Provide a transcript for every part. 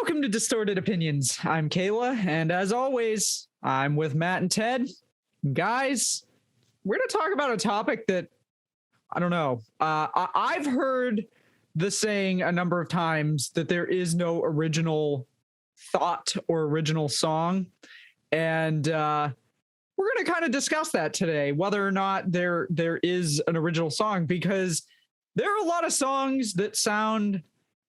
Welcome to Distorted Opinions. I'm Kayla, and as always, I'm with Matt and Ted. Guys, we're going to talk about a topic that, I don't know, I've heard the saying a number of times that there is no original thought or original song, and we're going to kind of discuss that today, whether or not there is an original song, because there are a lot of songs that sound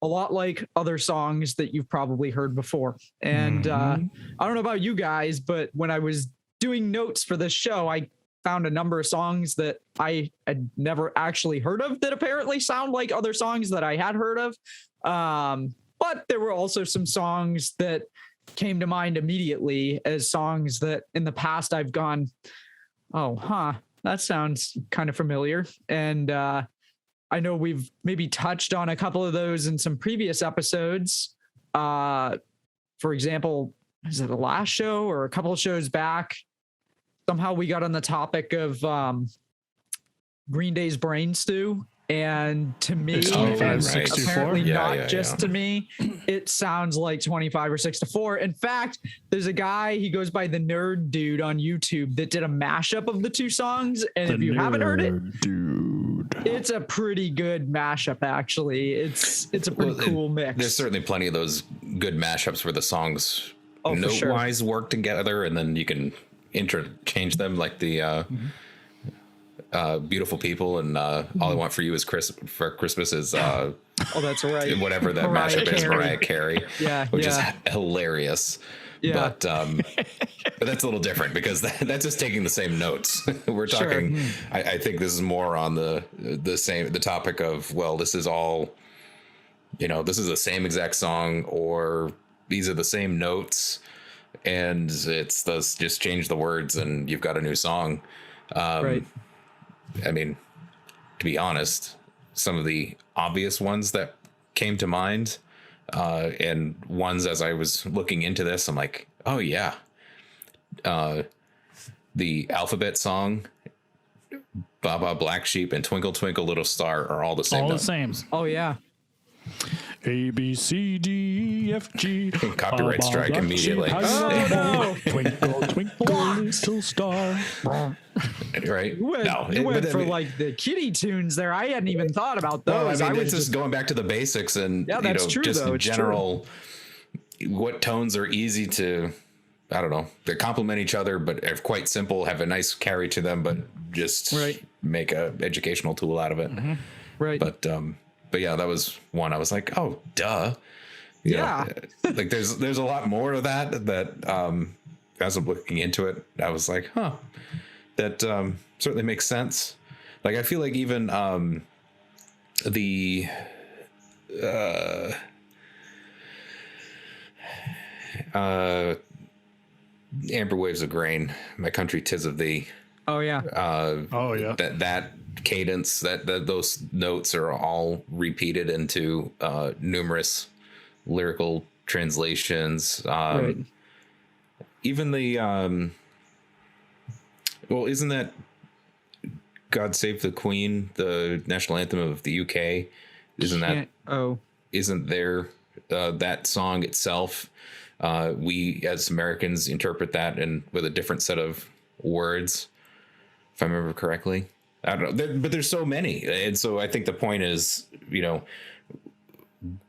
a lot like other songs that you've probably heard before. And I don't know about you guys, but when I was doing notes for this show, I found a number of songs that I had never actually heard of that apparently sound like other songs that I had heard of. But there were also some songs that came to mind immediately as songs that in the past I've gone, that sounds kind of familiar. And I know we've maybe touched on a couple of those in some previous episodes. For example, is it the last show or a couple of shows back? Somehow we got on the topic of Green Day's Brain Stew. And to me, apparently not just to me, it sounds like 25 or 6 to 4. In fact, there's a guy, he goes by the Nerd Dude on YouTube, that did a mashup of the two songs. And if you haven't heard it, it's a pretty good mashup, actually. It's a pretty cool mix. There's certainly plenty of those good mashups where the songs note-wise work together, and then you can interchange them, like the Beautiful People and All I Want for You is for Christmas is that's right, whatever that mashup is, Mariah Carey, which is hilarious. But that's a little different because that's just taking the same notes. We're talking. I think this is more on the topic of, well, this is all, this is the same exact song, or these are the same notes, and just change the words and you've got a new song. Right. I mean, to be honest, some of the obvious ones that came to mind, and ones as I was looking into this, I'm like, oh yeah. The Alphabet song, Baba Black Sheep, and Twinkle Twinkle Little Star are all the same. All the same. Oh yeah. A, B, C, D, F, G. Copyright strike immediately. Twinkle, twinkle, little star. Right? You went for like the kiddie tunes there. I hadn't even thought about those. I was just going back to the basics and that's true, just though. general what tones are easy to, I don't know, they complement each other, but are quite simple, have a nice carry to them, but just make a educational tool out of it. Mm-hmm. Right. But yeah, that was one. I was like, oh, duh. You know, like there's a lot more of that as I'm looking into it, I was like, that certainly makes sense. Like, I feel like even the Amber Waves of Grain, My Country 'Tis of Thee. Oh yeah. That cadence, that those notes are all repeated into numerous lyrical translations. Even the isn't that God Save the Queen, the national anthem of the UK? Isn't there that song itself? We as Americans interpret that with a different set of words, if I remember correctly. I don't know, but there's so many, and so I think the point is,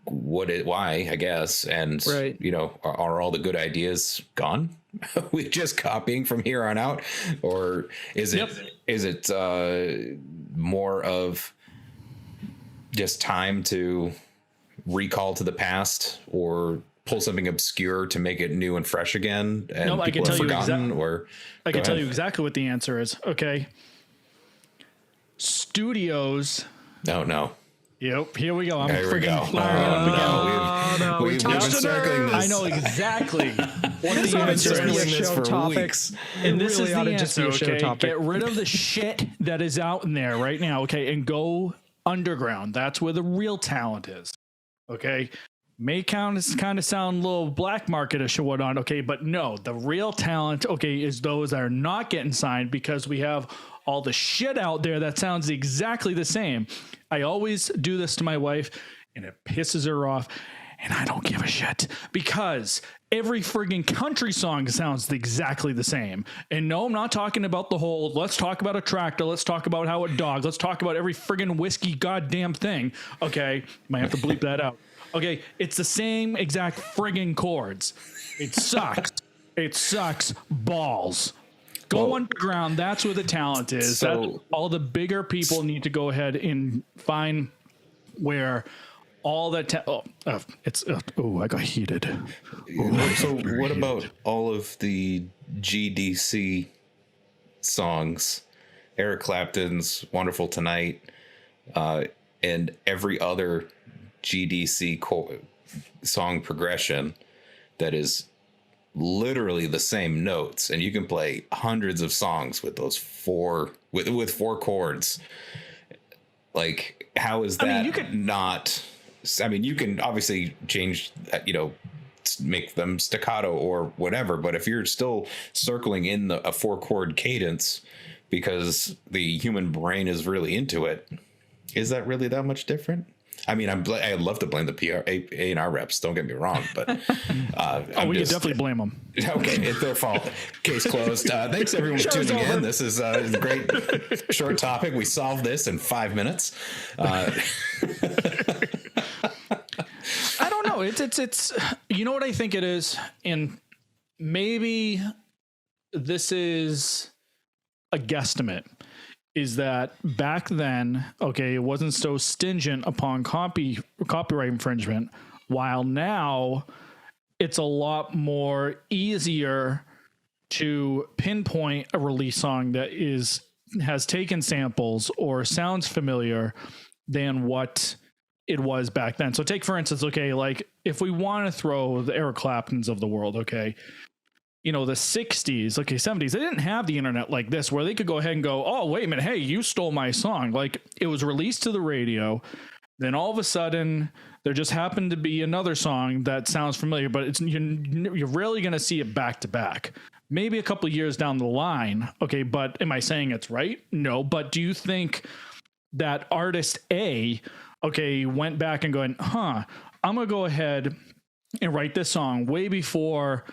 why, I guess, and are all the good ideas gone? We're just copying from here on out, or is it more of just time to recall to the past or pull something obscure to make it new and fresh again? And no, I can tell you I can tell you exactly what the answer is. Okay. Studios. Oh no. Yep. Here we go. I'm Here we go. We've been circling this. I know exactly what the answer is. And this is the answer. Okay. Get rid of the shit that is out in there right now. Okay. And go underground. That's where the real talent is. Okay. May kind of sound a little black market-ish or whatnot. Okay. But no, the real talent, okay, is those that are not getting signed because we have all the shit out there that sounds exactly the same. I always do this to my wife and it pisses her off. and I don't give a shit because every friggin' country song sounds exactly the same. And no, I'm not talking about the whole, let's talk about a tractor, let's talk about how it dog, let's talk about every friggin' whiskey goddamn thing. Okay, might have to bleep that out. Okay, it's the same exact friggin' chords. It sucks. It sucks balls. Go underground. That's where the talent is. So, all the bigger people need to go ahead and find where all that. I got heated. So what about all of the GDC songs? Eric Clapton's "Wonderful Tonight," and every other GDC song progression that is literally the same notes, and you can play hundreds of songs with those with four chords. Like, how is that not? I mean, you can obviously change that, make them staccato or whatever, but if you're still circling in a 4-chord cadence because the human brain is really into it, is that really that much different? I mean, I'd love to blame the A&R reps. Don't get me wrong, but we can definitely blame them. Okay, it's their fault. Case closed. Thanks everyone for tuning in. This is a great short topic. We solved this in 5 minutes. I don't know. It's you know what I think it is, and maybe this is a guesstimate. Is that back then, okay, it wasn't so stingent upon copyright infringement, while now it's a lot more easier to pinpoint a release song that has taken samples or sounds familiar than what it was back then. So take, for instance, okay, like if we want to throw the Eric Claptons of the world, okay, the 60s, okay, 70s, they didn't have the internet like this where they could go ahead and go, oh, wait a minute, hey, you stole my song. Like, it was released to the radio. Then all of a sudden, there just happened to be another song that sounds familiar, but you're rarely going to see it back to back. Maybe a couple of years down the line, okay, but am I saying it's right? No, but do you think that artist A, okay, went back and going, I'm going to go ahead and write this song way before,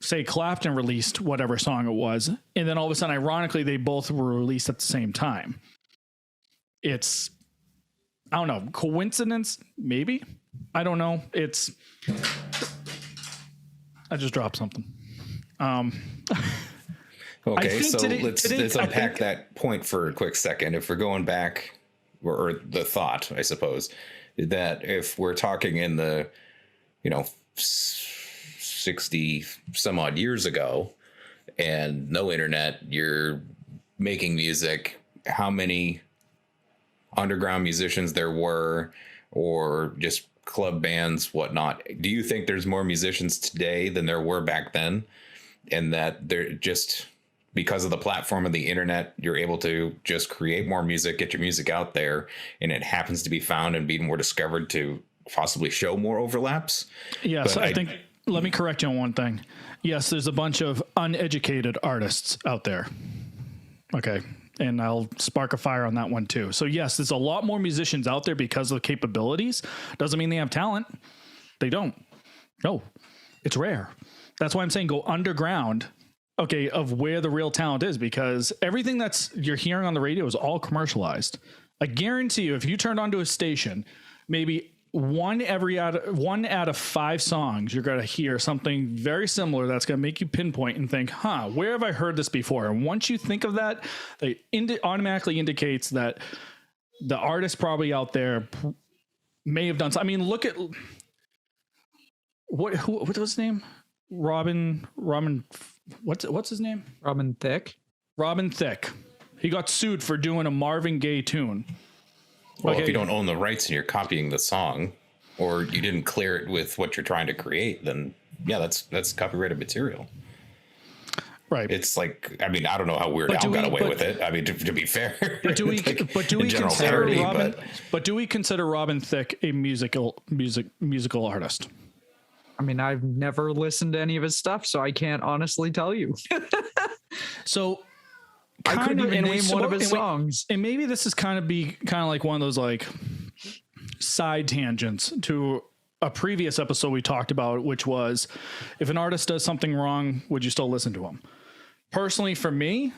say, Clapton released whatever song it was, and then all of a sudden, ironically, they both were released at the same time. It's, I don't know, coincidence? Maybe? I don't know. I just dropped something. Okay, so let's unpack that point for a quick second. If we're going back, or the thought, I suppose, that if we're talking in the, 60 some odd years ago and no internet, you're making music, how many underground musicians there were, or just club bands, whatnot? Do you think there's more musicians today than there were back then? And that they're just, because of the platform of the internet, you're able to just create more music, get your music out there, and it happens to be found and be more discovered to possibly show more overlaps? Yes, I think, let me correct you on one thing. Yes, there's a bunch of uneducated artists out there. Okay. And I'll spark a fire on that one too. So yes, there's a lot more musicians out there because of the capabilities. Doesn't mean they have talent. They don't. No, it's rare. That's why I'm saying go underground, okay, of where the real talent is, because everything you're hearing on the radio is all commercialized. I guarantee you, if you turned onto a station, maybe one out of 5 songs, you're going to hear something very similar that's going to make you pinpoint and think, where have I heard this before? And once you think of that, it automatically indicates that the artist probably out there may have done something. I mean, look at what was his name? Robin, what's his name? Robin Thicke. Robin Thicke. He got sued for doing a Marvin Gaye tune. Well, if you don't own the rights and you're copying the song, or you didn't clear it with what you're trying to create, then yeah, that's copyrighted material. Right. It's like, I mean, I don't know how Weird Al got away with it. I mean, to be fair. But do we consider Robin Thicke a musical artist? I mean, I've never listened to any of his stuff, so I can't honestly tell you. So I couldn't even name one of his songs. And maybe this is kind of like one of those like side tangents to a previous episode we talked about, which was if an artist does something wrong, would you still listen to him? Personally, for me,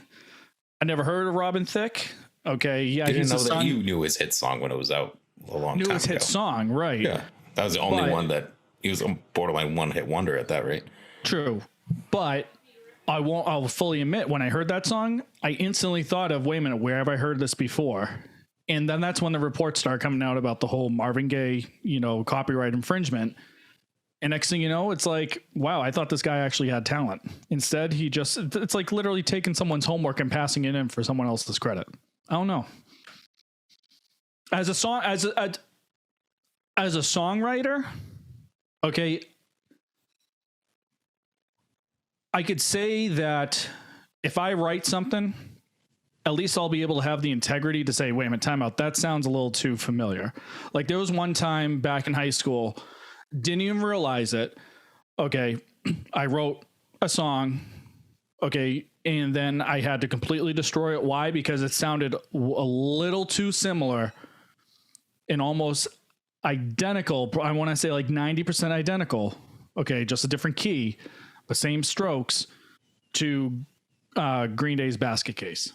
I never heard of Robin Thicke. Okay, yeah, didn't know that you knew his hit song when it was out a long time ago. Knew his hit song, right? Yeah, that was the only one that he was a borderline one-hit wonder at that rate. True, but I'll fully admit when I heard that song, I instantly thought of, wait a minute, where have I heard this before? And then that's when the reports start coming out about the whole Marvin Gaye, copyright infringement. And next thing you know, it's like, wow, I thought this guy actually had talent. Instead, it's like literally taking someone's homework and passing it in for someone else's credit. I don't know. As a songwriter, okay, I could say that if I write something, at least I'll be able to have the integrity to say, wait a minute, time out. That sounds a little too familiar. Like there was one time back in high school, didn't even realize it. Okay, I wrote a song. Okay, and then I had to completely destroy it. Why? Because it sounded a little too similar and almost identical. I want to say like 90% identical. Okay, just a different key, but same strokes to Green Day's Basket Case.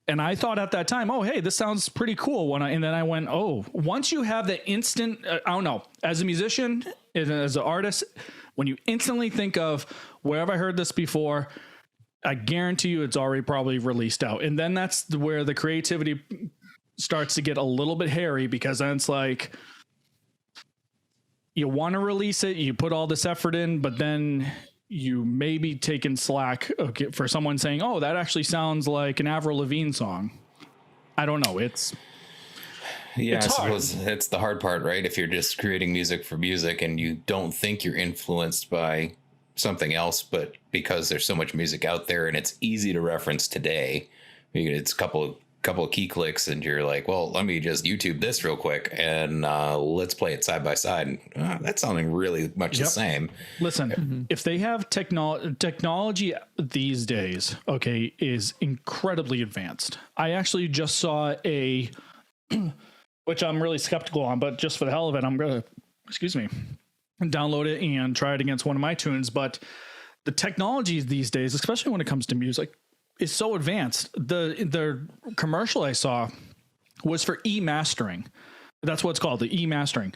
And I thought at that time, oh, hey, this sounds pretty cool. And then I went, oh, once you have the instant, I don't know, as a musician, as an artist, when you instantly think of where have I heard this before, I guarantee you it's already probably released out. And then that's where the creativity starts to get a little bit hairy, because then it's like you want to release it, you put all this effort in, but then you may be taking slack for someone saying, oh, that actually sounds like an Avril Lavigne song. I don't know. I suppose it's the hard part, right? If you're just creating music for music and you don't think you're influenced by something else, but because there's so much music out there and it's easy to reference today, it's a couple of key clicks and you're like, well, let me just YouTube this real quick and let's play it side by side. And that's sounding really much the same. Listen, if they have technology these days, okay, is incredibly advanced. I actually just saw which I'm really skeptical on, but just for the hell of it, I'm going to, download it and try it against one of my tunes. But the technology these days, especially when it comes to music, is so advanced. The commercial I saw was for e-mastering. That's what it's called, the e-mastering.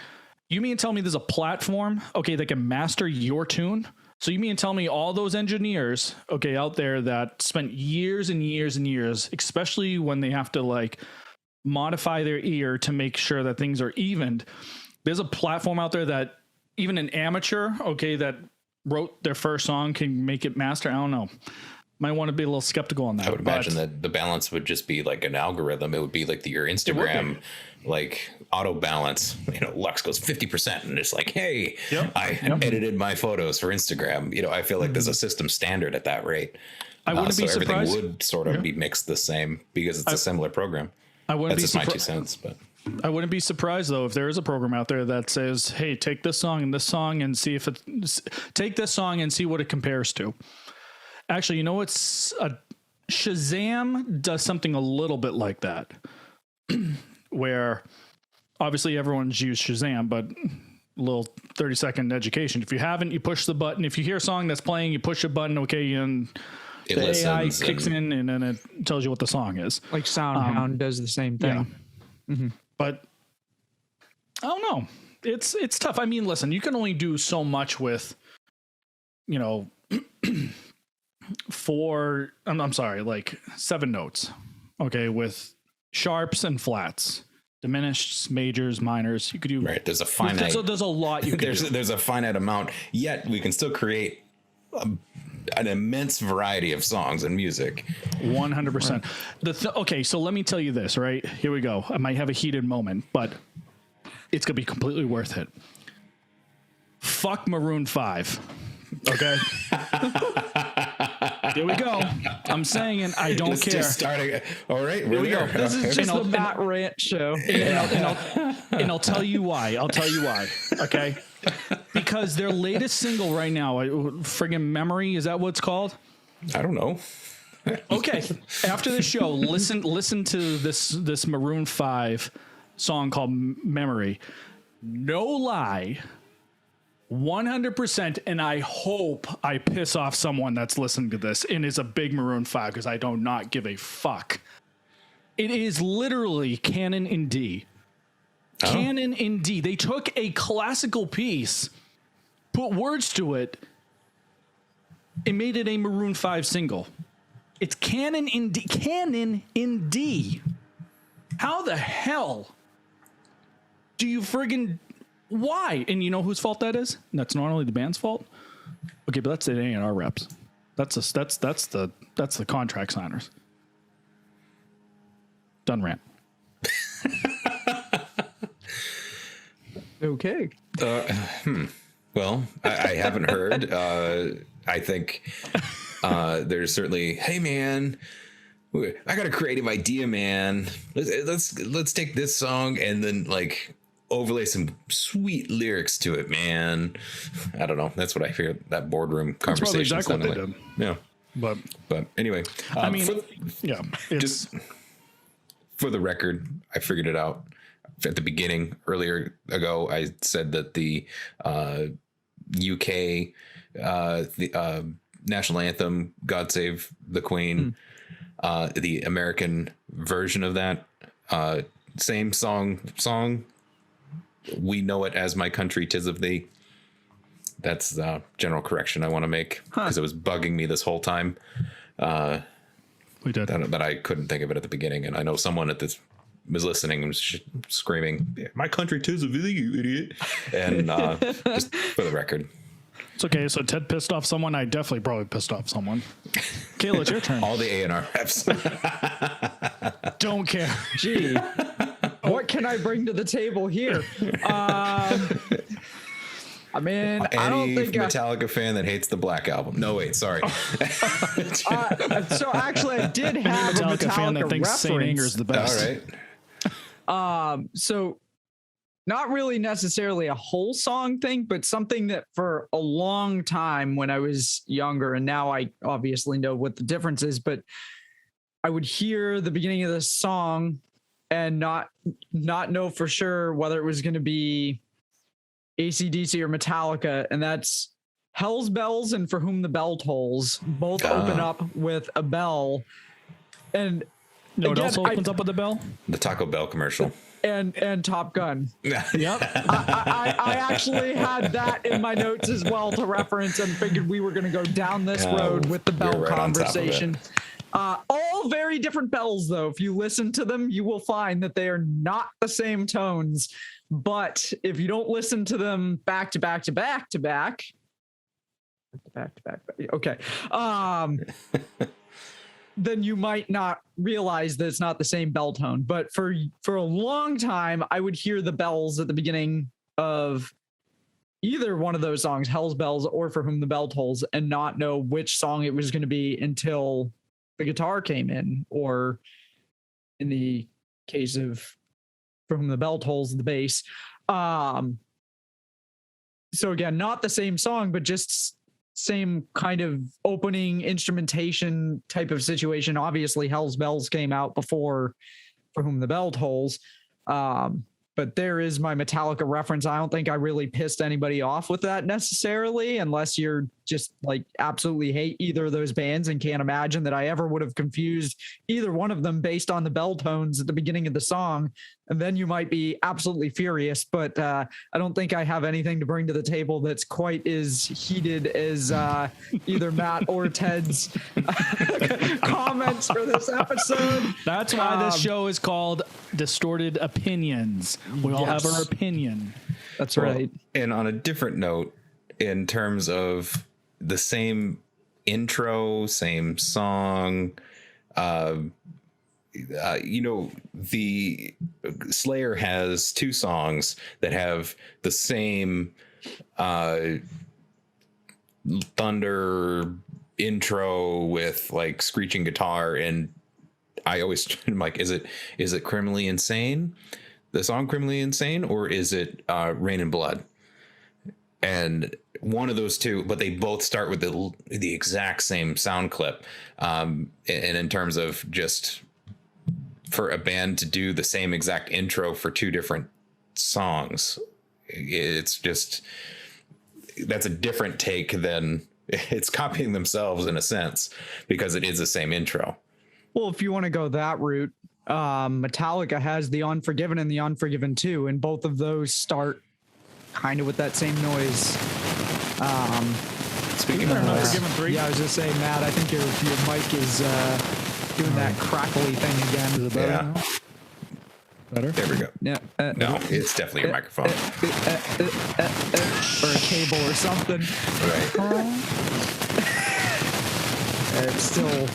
You mean tell me there's a platform, okay, that can master your tune? So you mean tell me all those engineers, okay, out there that spent years and years and years, especially when they have to like modify their ear to make sure that things are evened. There's a platform out there that even an amateur, okay, that wrote their first song can make it master. I don't know. Might want to be a little skeptical on that. I would imagine that the balance would just be like an algorithm. It would be like your Instagram, like auto balance. Lux goes 50%, and it's like, hey, I edited my photos for Instagram. I feel like there's a system standard at that rate. I wouldn't be surprised. Everything would sort of be mixed the same because it's a similar program. That's just my 2 cents, but. I wouldn't be surprised though if there is a program out there that says, "Hey, take this song and see if take this song and see what it compares to." Actually, Shazam does something a little bit like that, where obviously everyone's used Shazam, but a little 30-second education. If you haven't, you push the button. If you hear a song that's playing, you push a button. Okay, and the AI kicks in and then it tells you what the song is. Like SoundHound does the same thing. Yeah. Mm-hmm. But I don't know. It's tough. I mean, listen, you can only do so much with, like 7 notes. Okay, with sharps and flats, diminished, majors, minors. You could do right. There's a finite. So there's a lot you can do. There's a finite amount. Yet we can still create an immense variety of songs and music. 100%. Okay, so let me tell you this, right? Here we go. I might have a heated moment, but it's going to be completely worth it. Fuck Maroon 5. Okay? Here we go. I'm saying it. I don't care. Just starting. All right. Here we go. This is just the Matt Rant show. And I'll tell you why. Okay? Because their latest single right now, friggin' Memory, is that what it's called? I don't know. Okay. After the show, listen to this Maroon 5 song called Memory. No lie. 100%. And I hope I piss off someone that's listening to this and is a big Maroon 5, because I do not give a fuck. It is literally canon in D. Oh. Canon in D. They took a classical piece, put words to it, and made it a Maroon 5 single. It's canon in D. Canon in D. How the hell do you friggin'... Why? And you know whose fault that is? That's not only the band's fault. Okay, but that's the A&R reps. That's the contract signers. Done rant. Okay. Well, I haven't heard. I think there's certainly, hey man, I got a creative idea, man. Let's take this song and then like overlay some sweet lyrics to it, man. I don't know. That's what I hear. That boardroom conversation. That's exactly what they did. Yeah. But anyway, I mean, just for the record, I figured it out at the beginning earlier ago. I said that the UK the national anthem, God Save the Queen, the American version of that, same song. We know it as My Country 'Tis of Thee. That's the general correction I want to make, because it was bugging me this whole time. We did that I couldn't think of it at the beginning, and I know someone at this was listening and was screaming, "My country 'tis of thee, you idiot!" And just for the record, it's okay. So Ted pissed off someone. I definitely probably pissed off someone. Kayla, it's your turn. All the A&R reps. Don't care. Gee, what can I bring to the table here? I mean, I don't think Metallica fan that hates the Black Album. No, wait, sorry. So actually, I did have a Metallica fan that thinks Saint Anger's the best. All right. So not really necessarily a whole song thing, but something that for a long time when I was younger, and now I obviously know what the difference is, but I would hear the beginning of the song and not know for sure whether it was going to be AC/DC or Metallica, and that's Hell's Bells and For Whom the Bell Tolls. Both open up with a bell. And no, it also opens up with a bell? The Taco Bell commercial. And Top Gun. Yep. I actually had that in my notes as well to reference, and figured we were going to go down this road with the bell conversation. All very different bells, though. If you listen to them, you will find that they are not the same tones. But if you don't listen to them back to back, okay, then you might not realize that it's not the same bell tone. But for a long time, I would hear the bells at the beginning of either one of those songs, Hell's Bells or For Whom the Bell Tolls, and not know which song it was going to be until the guitar came in, or in the case of For Whom the Bell Tolls, the bass. So again, not the same song, but just same kind of opening instrumentation type of situation. Obviously, Hell's Bells came out before For Whom the Bell Tolls. But there is my Metallica reference. I don't think I really pissed anybody off with that necessarily, unless you're just like absolutely hate either of those bands and can't imagine that I ever would have confused either one of them based on the bell tones at the beginning of the song. And then you might be absolutely furious, but I don't think I have anything to bring to the table that's quite as heated as either Matt or Ted's comments for this episode. That's why this show is called Distorted Opinions. We all have our opinion. That's right. And on a different note, in terms of the same intro, same song, the Slayer has two songs that have the same thunder intro with like screeching guitar, and I always am like, is it Criminally Insane, the song Criminally Insane, or is it Rain and Blood? And one of those two, but they both start with the exact same sound clip. And in terms of just for a band to do the same exact intro for two different songs, it's just that's a different take than it's copying themselves in a sense, because it is the same intro. Well, if you want to go that route, Metallica has The Unforgiven and The Unforgiven 2, and both of those start kind of with that same noise. Speaking of Unforgiven 3, yeah, I was just saying, Matt, I think your mic is doing that crackly thing again. Is it better now? Better? There we go. Yeah. No, it's definitely your microphone. Or a cable or something. Right. It's still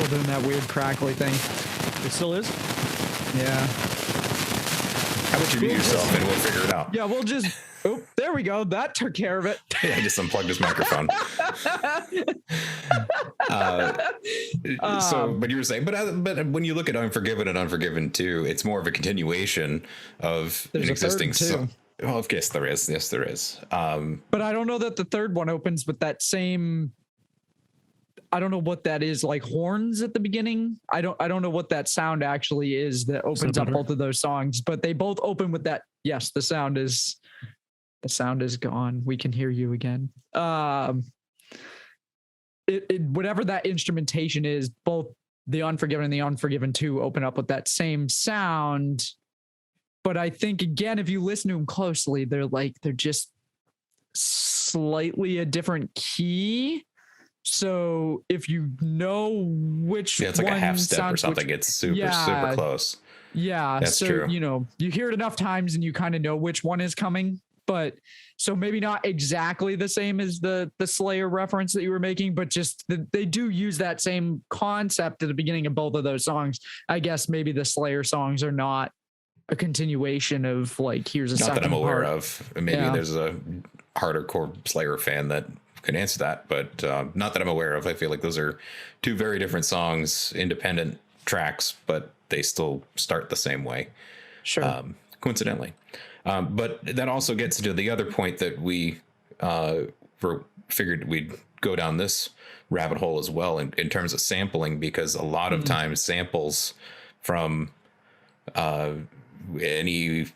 doing that weird crackly thing. It still is? Yeah. How about you mute yourself and we'll figure it out? Yeah, we'll just... Oh, there we go. That took care of it. Yeah, I just unplugged his microphone. But you were saying, but when you look at Unforgiven and Unforgiven 2, it's more of a continuation of an existing song. Well, yes, there is. Yes, there is. But I don't know that the third one opens with that same. I don't know what that is, like horns at the beginning. I don't know what that sound actually is that opens up both of those songs, but they both open with that. Yes, the sound is gone. We can hear you again. Whatever that instrumentation is, both The Unforgiven and The Unforgiven 2 open up with that same sound. But I think, again, if you listen to them closely, they're just slightly a different key. So if you know which it's like a half step or something, it's super close. Yeah. That's so, true. You hear it enough times and you kind of know which one is coming. But so maybe not exactly the same as the Slayer reference that you were making, but just they do use that same concept at the beginning of both of those songs. I guess maybe the Slayer songs are not a continuation of like, here's a not second that I'm aware part. of. Maybe there's a hardcore Slayer fan that can answer that, but not that I'm aware of. I feel like those are two very different songs, independent tracks, but they still start the same way. Sure. Coincidentally. But that also gets into the other point that we figured we'd go down this rabbit hole as well in terms of sampling, because a lot of times samples from any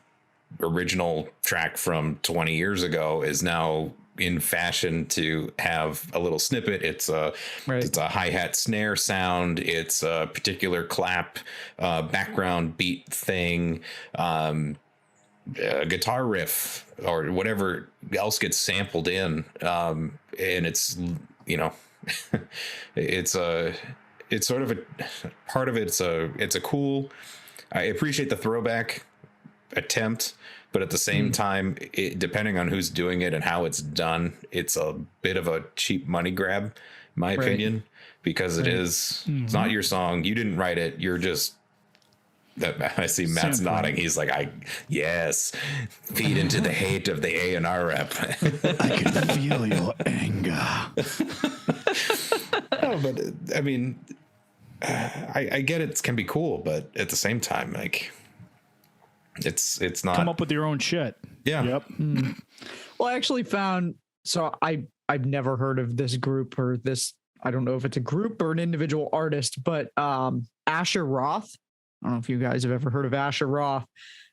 original track from 20 years ago is now in fashion to have a little snippet. It's a hi-hat snare sound. It's a particular clap, background beat thing, a guitar riff or whatever else gets sampled in. And it's, it's sort of a part of it. It's a cool, I appreciate the throwback attempt, but at the same time, depending on who's doing it and how it's done, it's a bit of a cheap money grab, in my opinion, because it's not your song. You didn't write it. You're just, that I see Matt's nodding. He's like, feed into the hate of the A&R rep. I can feel your anger. No, but I mean, I get it can be cool, but at the same time, like, it's not. Come up with your own shit. Yeah. Yep. Well, I actually found, so I've never heard of this group or this, I don't know if it's a group or an individual artist, but Asher Roth, I don't know if you guys have ever heard of Asher Roth,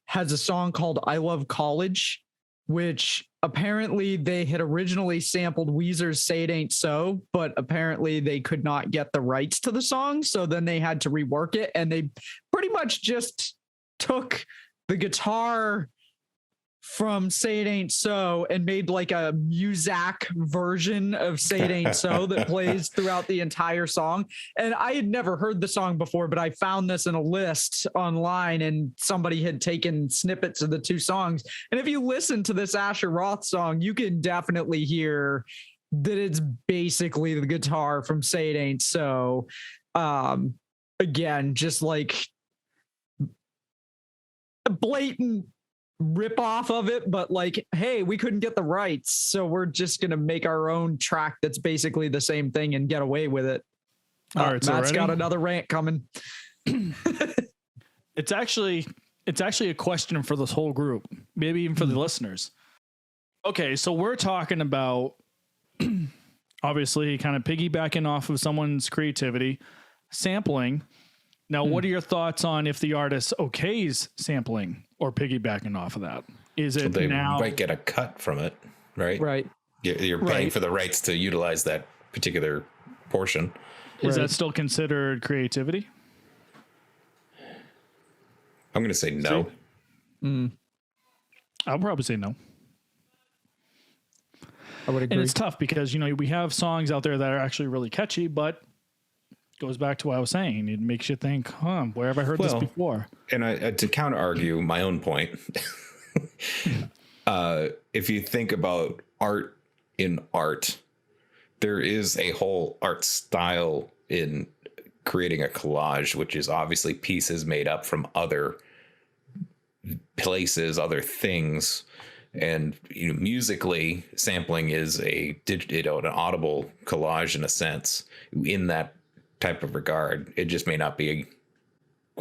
has a song called I Love College, which apparently they had originally sampled Weezer's Say It Ain't So, but apparently they could not get the rights to the song. So then they had to rework it, and they pretty much just took the guitar from Say It Ain't So and made like a Muzak version of Say It Ain't So that plays throughout the entire song. And I had never heard the song before, but I found this in a list online and somebody had taken snippets of the two songs. And if you listen to this Asher Roth song, you can definitely hear that it's basically the guitar from Say It Ain't So. Again, just like a blatant rip off of it, but like, hey, we couldn't get the rights, so we're just gonna make our own track that's basically the same thing and get away with it. All right, Matt's got another rant coming. It's actually a question for this whole group, maybe even for the listeners. Okay, so we're talking about obviously kind of piggybacking off of someone's creativity, sampling. Now, what are your thoughts on if the artist okays sampling or piggybacking off of that? Is it they now might get a cut from it, right? Right. You're paying for the rights to utilize that particular portion. Is that still considered creativity? I'm going to say no. I'll probably say no. I would agree. And it's tough because, we have songs out there that are actually really catchy, but goes back to what I was saying. It makes you think, where have I heard this before? And to counter argue my own point, if you think about art in art, there is a whole art style in creating a collage, which is obviously pieces made up from other places, other things. And musically, sampling is an audible collage in a sense. In that type of regard, it just may not be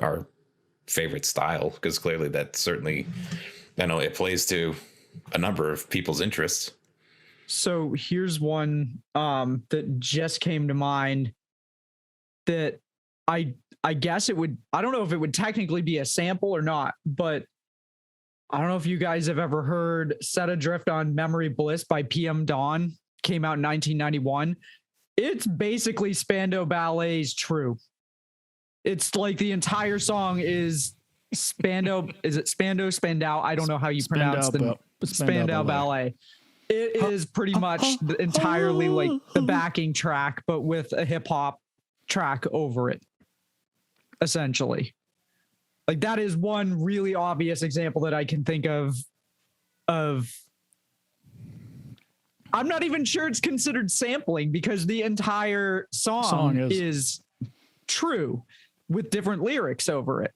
our favorite style, because clearly that certainly, I know it plays to a number of people's interests. So here's one that just came to mind that I guess it would, I don't know if it would technically be a sample or not, but I don't know if you guys have ever heard Set Adrift on Memory Bliss by PM Dawn. Came out in 1991. It's basically Spandau Ballet's True. It's like the entire song is Spandau. Is it Spandau? I don't know how you pronounce the Spandau Ballet. It is pretty much entirely like the backing track, but with a hip hop track over it, essentially. Like that is one really obvious example that I can think of. I'm not even sure it's considered sampling because the entire song is true with different lyrics over it.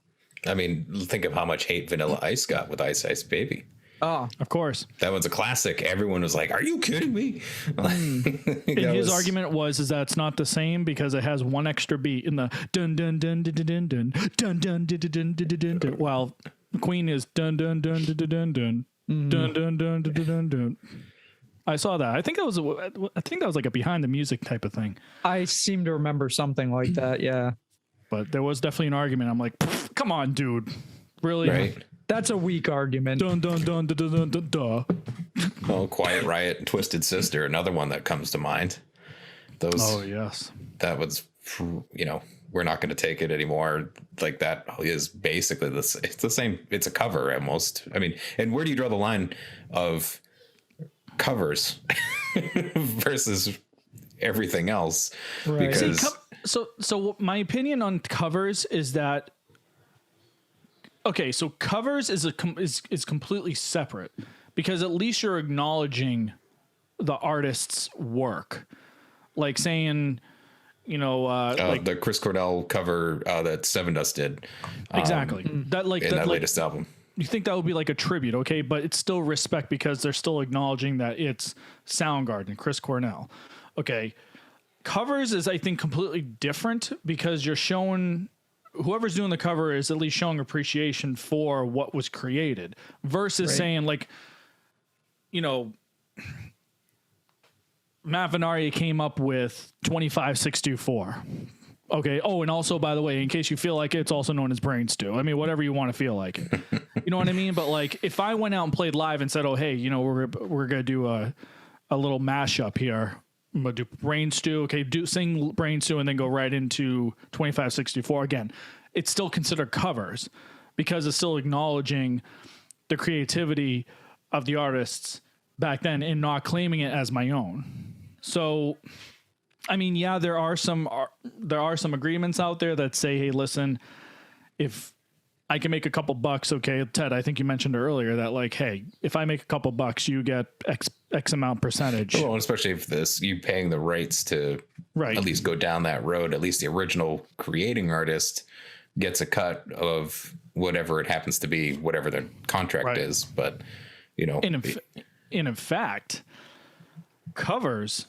I mean, think of how much hate Vanilla Ice got with Ice Ice Baby. Oh, of course. That one's a classic. Everyone was like, "Are you kidding me?" And his argument was that it's not the same because it has one extra beat in the dun dun dun dun dun dun dun dun dun dun dun dun, while Queen is dun dun dun dun dun dun dun dun dun dun dun. I saw that. I think that was like a behind the music type of thing. I seem to remember something like that. Yeah, but there was definitely an argument. I'm like, come on, dude, really? Right. That's a weak argument. Dun, dun, dun, dun, dun, dun, dun. Oh, Quiet Riot and Twisted Sister, another one that comes to mind. Those. Oh, yes. That was, we're not going to take it anymore. Like that is basically this. It's the same. It's a cover almost. I mean, and where do you draw the line of covers versus everything else? Right. Because so my opinion on covers is that, okay, so covers is completely separate because at least you're acknowledging the artist's work, like saying, like the Chris Cornell cover that Sevendust did, exactly that latest album. You think that would be like a tribute, okay? But it's still respect because they're still acknowledging that it's Soundgarden, Chris Cornell, okay. Covers is, I think, completely different because you're showing. Whoever's doing the cover is at least showing appreciation for what was created versus saying like, Matt Venaria came up with 25624. Okay. Oh, and also, by the way, in case you feel like it's also known as Brain Stew. I mean, whatever you want to feel like, you know what I mean? But like, if I went out and played live and said, oh, hey, we're going to do a little mashup here. I'm going to do Brain Stew. Okay, sing Brain Stew and then go right into 2564. Again, it's still considered covers because it's still acknowledging the creativity of the artists back then and not claiming it as my own. So, I mean, yeah, there are some agreements out there that say, hey, listen, if I can make a couple bucks, okay, Ted, I think you mentioned earlier that like, hey, if I make a couple bucks, you get X amount percentage. Well, especially if you paying the rights to at least go down that road, at least the original creating artist gets a cut of whatever it happens to be, whatever the contract is. But, in fact, covers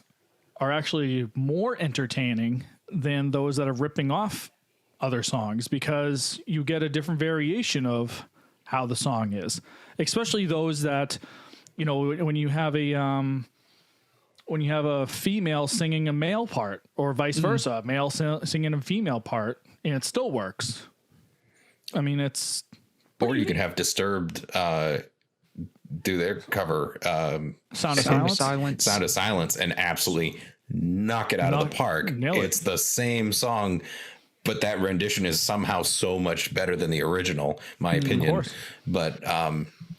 are actually more entertaining than those that are ripping off other songs because you get a different variation of how the song is, especially those that, when you have a female singing a male part or vice versa, a male singing a female part, and it still works. I mean, or you could have Disturbed do their cover, Sound of Silence. Sound of Silence, and absolutely knock it out of the park. It's the same song, but that rendition is somehow so much better than the original, my opinion. But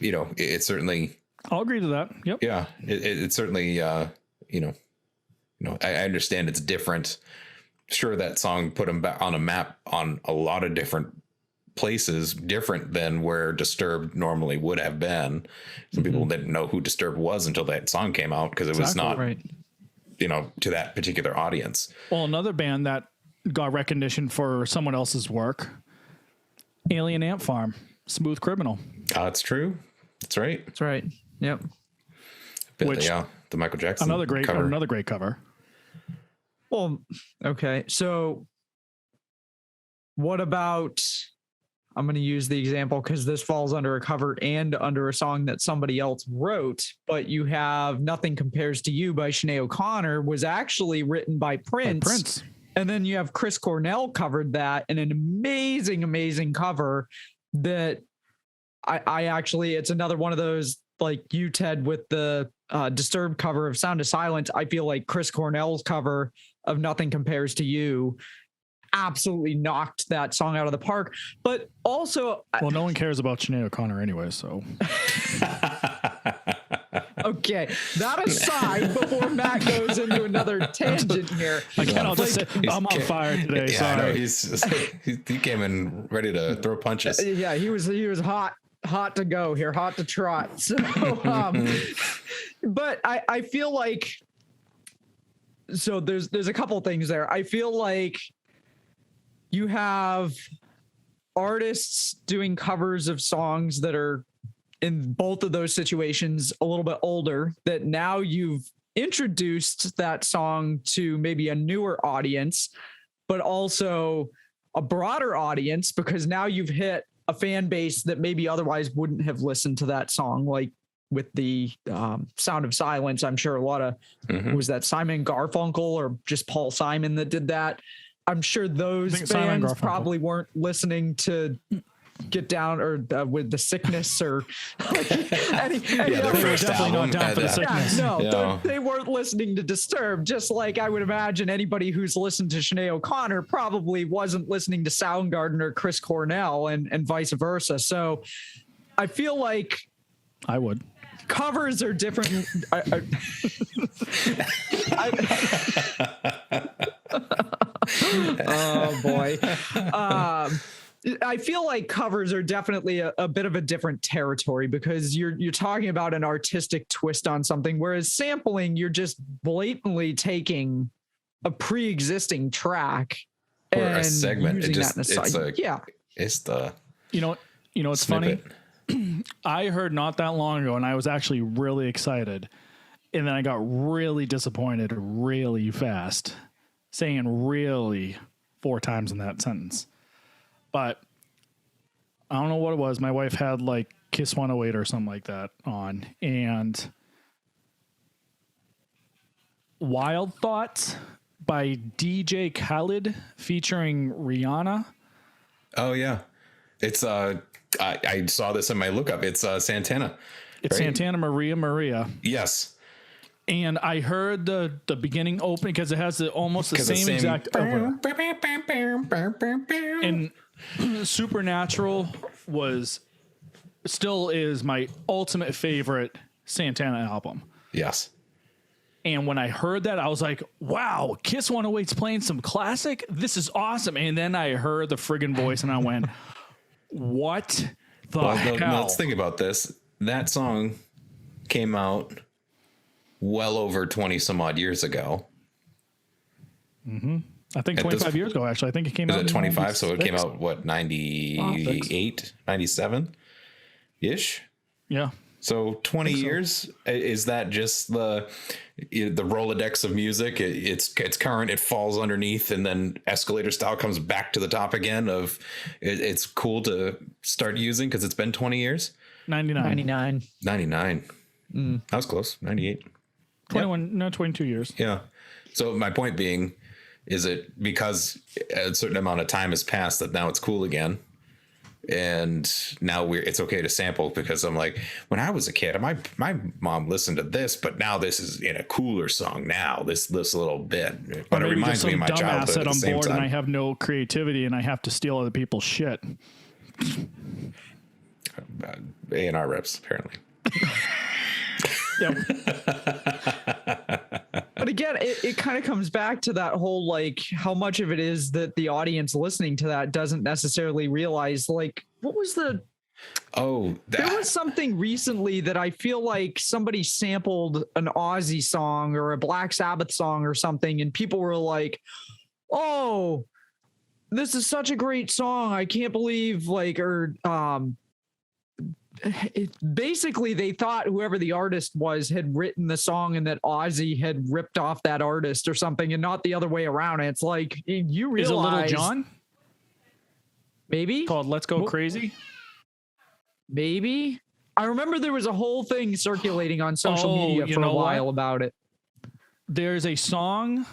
you know, it certainly. I'll agree to that. Yep. Yeah, it certainly. You know, I understand it's different. Sure, that song put them back on a map on a lot of different places, different than where Disturbed normally would have been. Some people didn't know who Disturbed was until that song came out because it was not, you know, to that particular audience. Well, another band that got recognition for someone else's work, Alien Ant Farm, Smooth Criminal. That's true. That's right. That's right. Yep. Which, yeah, the Michael Jackson another great cover. Well, okay. So what about, I'm going to use the example because this falls under a cover and under a song that somebody else wrote, but you have Nothing Compares to You by Sinead O'Connor was actually written by Prince. And then you have Chris Cornell covered that in an amazing, amazing cover that I actually, it's another one of those, like you, Ted, with the Disturbed cover of Sound of Silence. I feel like Chris Cornell's cover of Nothing Compares to You absolutely knocked that song out of the park. But also, well, no one cares about Sinead O'Connor anyway, so. Okay, that aside, before Matt goes into another tangent here, I'll just say I'm on fire today. Yeah, sorry, he came in ready to throw punches. Yeah, he was hot to go here, hot to trot. So, but I feel like, so there's a couple things there. I feel like you have artists doing covers of songs that are in both of those situations a little bit older, that now you've introduced that song to maybe a newer audience, but also a broader audience, because now you've hit a fan base that maybe otherwise wouldn't have listened to that song. Like with the Sound of Silence, I'm sure a lot of, was that Simon Garfunkel or just Paul Simon that did that? I'm sure those fans probably weren't listening to Get Down or With the Sickness or they were definitely not down for the Sickness. They weren't listening to Disturbed, just like I would imagine anybody who's listened to Sinead O'Connor probably wasn't listening to Soundgarden or Chris Cornell and vice versa. So I feel like I would. Covers are different. Oh boy. I feel like covers are definitely a bit of a different territory, because you're talking about an artistic twist on something, whereas sampling, you're just blatantly taking a pre-existing track or a segment. It's funny. I heard not that long ago, and I was actually really excited, and then I got really disappointed really fast, saying really 4 times in that sentence. But I don't know what it was. My wife had like Kiss 108 or something like that on, and Wild Thoughts by DJ Khaled featuring Rihanna. Oh yeah. It's I saw this in my lookup. It's Santana. It's right? Santana Maria. Yes. And I heard the beginning open because it has almost the same exact opener. And Supernatural still is my ultimate favorite Santana album. Yes. And when I heard that, I was like, wow, Kiss 108's playing some classic. This is awesome. And then I heard the friggin' voice and I went, what the hell? Let's think about this. That song came out well over 20 some odd years ago. Mm-hmm. I think 25 years ago, actually. I think it came out. Was it 25? So it came out, what, 98, 97 ish? Yeah. So 20 years, is that just the Rolodex of music? It's current, it falls underneath, and then escalator style comes back to the top again of it's cool to start using because it's been 20 years. 99. That was close. 98. 22 years. Yeah. So my point being, is it because a certain amount of time has passed that now it's cool again? and now it's okay to sample, because I'm like, when I was a kid, my mom listened to this, but now this is in a cooler song now, this little bit, but it reminds me of my childhood. I'm bored and I have no creativity and I have to steal other people's shit. A&R reps, apparently. Yep. But again, it kind of comes back to that whole, like, how much of it is that the audience listening to that doesn't necessarily realize, like, what was there was something recently that I feel like somebody sampled an Ozzy song or a Black Sabbath song or something, and people were like, oh, this is such a great song, I can't believe, like, or basically they thought whoever the artist was had written the song and that Ozzy had ripped off that artist or something, and not the other way around. And it's like, you realize, is it Little John? Maybe called "Let's Go Crazy." Maybe. I remember there was a whole thing circulating on social media for a while about it. There's a song.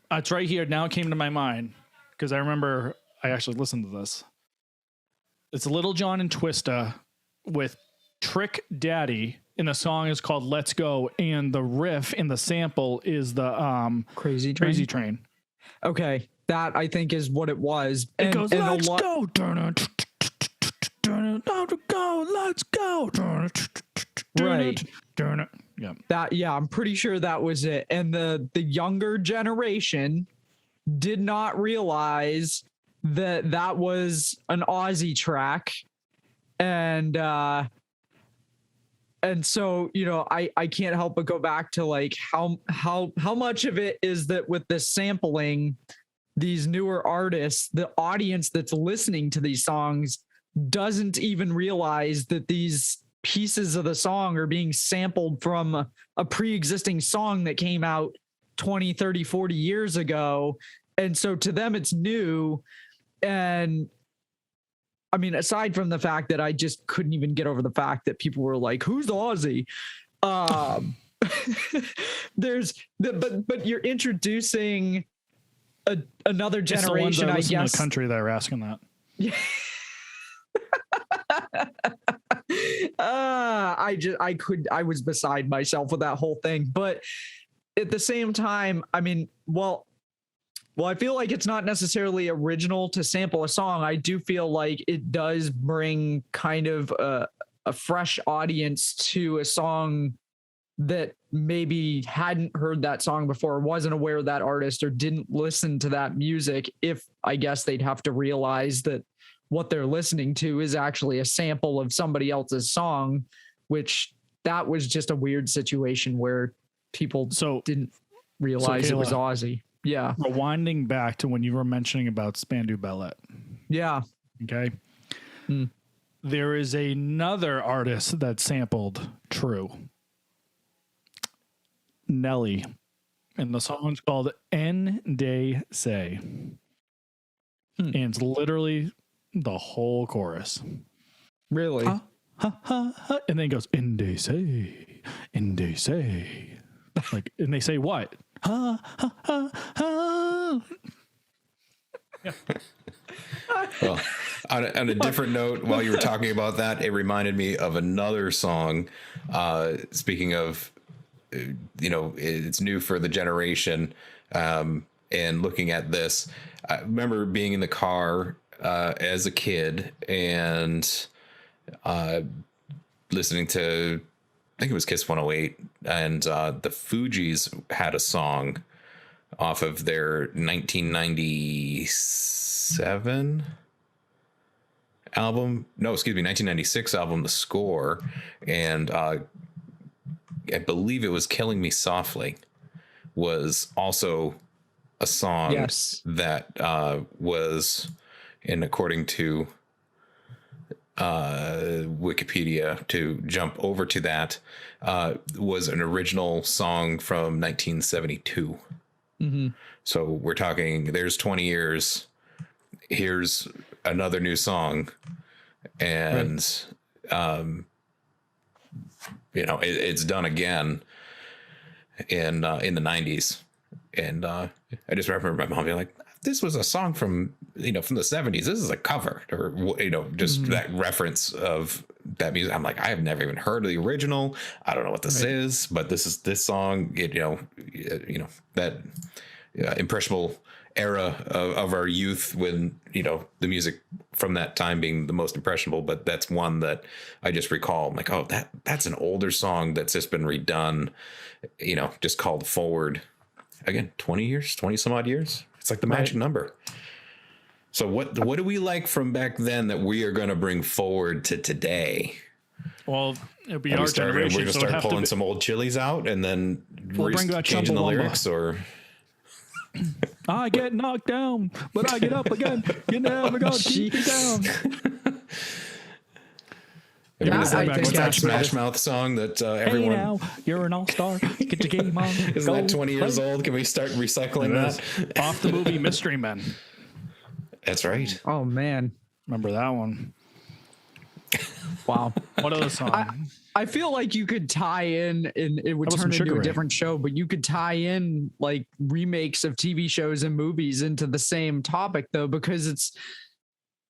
It's right here. Now it came to my mind because I remember I actually listened to this. It's Little John and Twista with Trick Daddy, and the song is called "Let's Go," and the riff in the sample is the Crazy Train. Okay, that I think is what it was. It goes, "Let's go, let's go." Right. Yeah. I'm pretty sure that was it. And the younger generation did not realize that was an Ozzy track. And so, I can't help but go back to, like, how much of it is that with this sampling, these newer artists, the audience that's listening to these songs doesn't even realize that these pieces of the song are being sampled from a pre-existing song that came out 20, 30, 40 years ago. And so to them, it's new. And I mean, aside from the fact that I just couldn't even get over the fact that people were like, who's Ozzy? But you're introducing another generation, I guess. In the country that are asking that. Yeah. I was beside myself with that whole thing. But at the same time, I mean, well, I feel like it's not necessarily original to sample a song. I do feel like it does bring kind of a fresh audience to a song that maybe hadn't heard that song before, wasn't aware of that artist, or didn't listen to that music. If I guess they'd have to realize that what they're listening to is actually a sample of somebody else's song, which that was just a weird situation where people didn't realize it was Ozzy. Yeah. Rewinding back to when you were mentioning about Spandau Ballet. Yeah. Okay. There is another artist that sampled True. Nelly. And the song's called En Day Say. And it's literally the whole chorus. Really? Ha, ha, ha, ha. And then it goes, En Day Say, En Day Say. Like, and they say what? Ha, ha, ha, ha. Yeah. Well, on a different note, while you were talking about that, it reminded me of another song. Speaking of, it's new for the generation. And looking at this, I remember being in the car as a kid and listening to, I think it was Kiss 108, and the Fugees had a song off of their 1997 album. No, excuse me, 1996 album, The Score. And I believe it was Killing Me Softly was also a song that was, and according to Wikipedia, to jump over to that, was an original song from 1972. Mm-hmm. So we're talking, there's 20 years. Here's another new song. And, it's done again in the 90s. And I just remember my mom being like, this was a song from the 70s. This is a cover, or just that reference of that music. I'm like, I have never even heard of the original. I don't know what this is, but this song. That impressionable era of our youth, when the music from that time being the most impressionable. But that's one that I just recall. I'm like, oh, that's an older song that's just been redone, just called Forward. Again, 20 some odd years. It's like the magic number. So what do we like from back then that we are going to bring forward to today? Well, it'll be our generation. We're going to start pulling some old chilies out and then changing the lyrics, or I get knocked down, but I get up again. You never gonna keep me down. What's that Smash Mouth song that everyone? Hey now, you're an all-star. Get your game on. Isn't that 20 years old? Can we start recycling that? Off the movie Mystery Men. That's right. Oh man, remember that one? Wow. What other song? I feel like you could tie in, and it would turn into a different show, but you could tie in like remakes of TV shows and movies into the same topic, though, because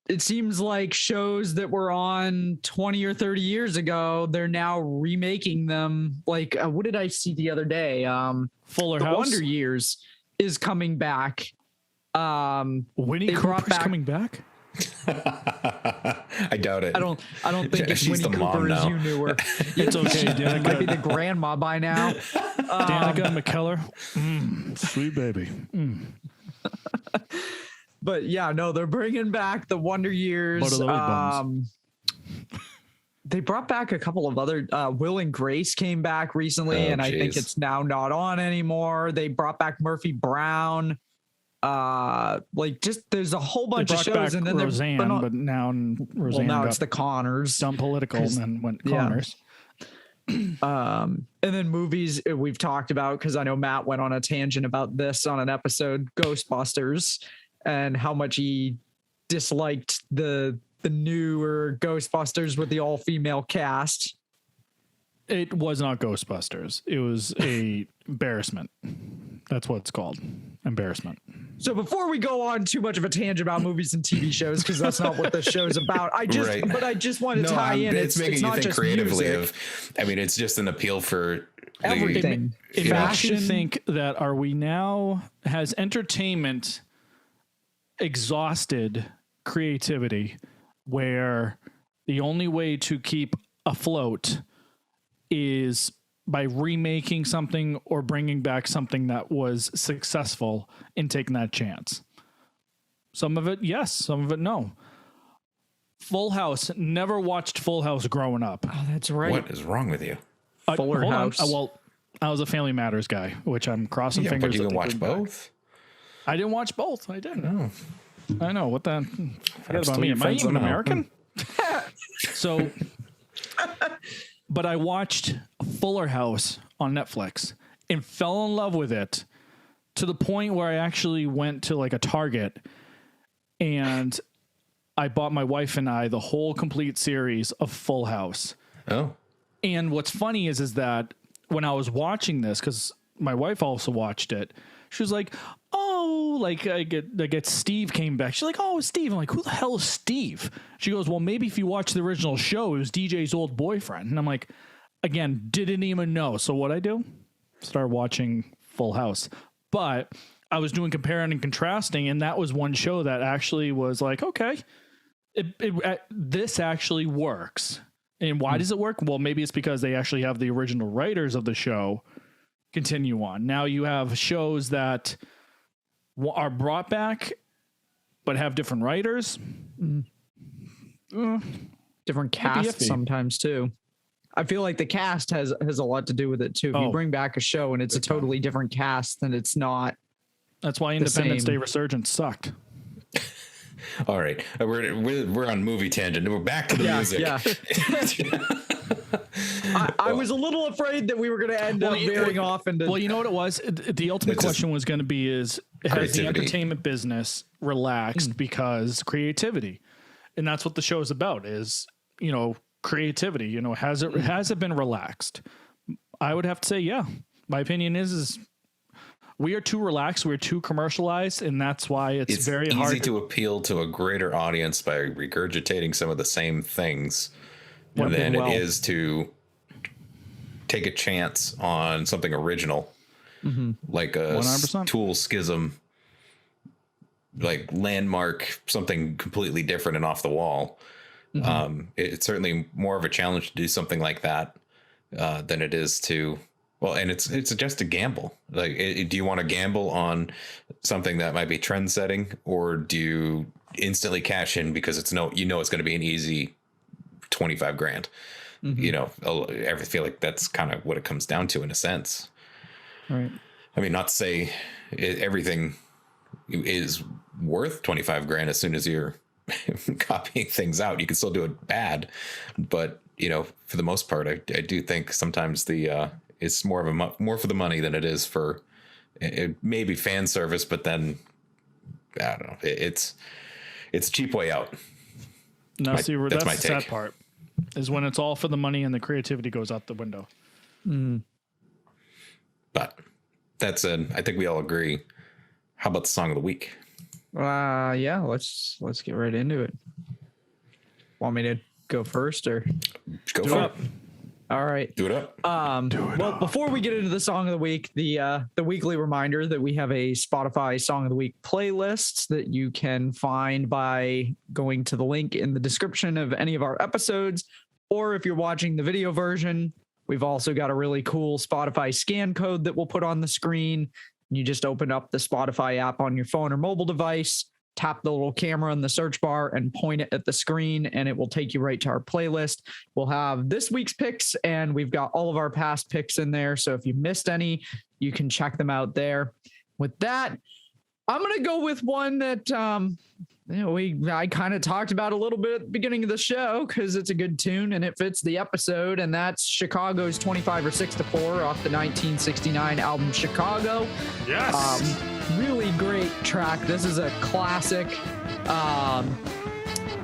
it seems like shows that were on 20 or 30 years ago, they're now remaking them. Like, what did I see the other day? Fuller House. The Wonder Years is coming back. Winnie Cooper's coming back? I doubt it. I don't think it's Winnie Cooper as you knew her. It's okay. Danica might be the grandma by now. Danica McKellar. Sweet baby. But yeah, no, they're bringing back the Wonder Years. They brought back a couple of other. Will and Grace came back recently, and I think it's now not on anymore. They brought back Murphy Brown. There's a whole bunch of shows, and then Roseanne, but now Roseanne. Well, now it's the Connors. Done political, and then went Connors. And then movies we've talked about, because I know Matt went on a tangent about this on an episode, Ghostbusters, and how much he disliked the newer Ghostbusters with the all-female cast. It was not Ghostbusters. It was a embarrassment. That's what it's called. Embarrassment. So before we go on too much of a tangent about movies and TV shows, because that's not what the show's about. I just want to tie in. It's making you think creatively it's just an appeal for everything. It makes you think that has entertainment exhausted creativity, where the only way to keep afloat is by remaking something or bringing back something that was successful and taking that chance. Some of it, yes. Some of it, no. Full House. Never watched Full House growing up. Oh, that's right. What is wrong with you? Fuller House. Well, I was a Family Matters guy, which I'm crossing fingers. But you can watch both? I didn't watch both. I didn't. No. I know. What the? Forget about me. Am I even American? So... But I watched Fuller House on Netflix and fell in love with it to the point where I actually went to like a Target and I bought my wife and I the whole complete series of Full House. Oh. And what's funny is that when I was watching this, because my wife also watched it, she was like, oh, I get Steve came back. She's like, oh, Steve. I'm like, who the hell is Steve? She goes, well, maybe if you watch the original show, it was DJ's old boyfriend. And I'm like, again, didn't even know. So what I do? Start watching Full House. But I was doing comparing and contrasting, and that was one show that actually was like, okay, this actually works. And why does it work? Well, maybe it's because they actually have the original writers of the show continue on. Now you have shows that are brought back but have different writers, different casts sometimes too. I feel like the cast has a lot to do with it too. If you bring back a show and it's a totally different cast, then it's not. That's why Independence Day Resurgence sucked. All right, we're on movie tangent. We're back to the music. Yeah. I was a little afraid that we were going to end up veering off into. Well, you know what it was? The ultimate question was going to be: has the entertainment business relaxed because creativity? And that's what the show is about: is creativity. Has it been relaxed? I would have to say, yeah. My opinion is we are too relaxed, we're too commercialized, and that's why it's very hard. Easy to appeal to a greater audience by regurgitating some of the same things than it is to take a chance on something original, like a 100%. Tool Schism, like Landmark, something completely different and off the wall. It's certainly more of a challenge to do something like that than it is to, well, and it's just a gamble. Like, do you want to gamble on something that might be trend setting, or do you instantly cash in because it's it's going to be an easy $25,000? I feel like that's kind of what it comes down to in a sense. Right. I mean, not to say everything is worth $25,000 as soon as you're copying things out. You can still do it bad, but for the most part, I do think sometimes it's more for the money than it is for maybe fan service. But then I don't know. It's a cheap way out. No, that's the sad part, is when it's all for the money and the creativity goes out the window. But that said, I think we all agree. How about the song of the week? Yeah, let's get right into it. Want me to go first or go for it? All right. Do it up. Well, before we get into the song of the week, the weekly reminder that we have a Spotify Song of the Week playlist that you can find by going to the link in the description of any of our episodes, or if you're watching the video version, we've also got a really cool Spotify scan code that we'll put on the screen. You just open up the Spotify app on your phone or mobile device, tap the little camera in the search bar and point it at the screen, and it will take you right to our playlist. We'll have this week's picks, and we've got all of our past picks in there. So if you missed any, you can check them out there. With that, I'm going to go with one that I kind of talked about a little bit at the beginning of the show because it's a good tune and it fits the episode, and that's Chicago's 25 or 6 to 4 off the 1969 album Chicago. Yes. Really great track. This is a classic.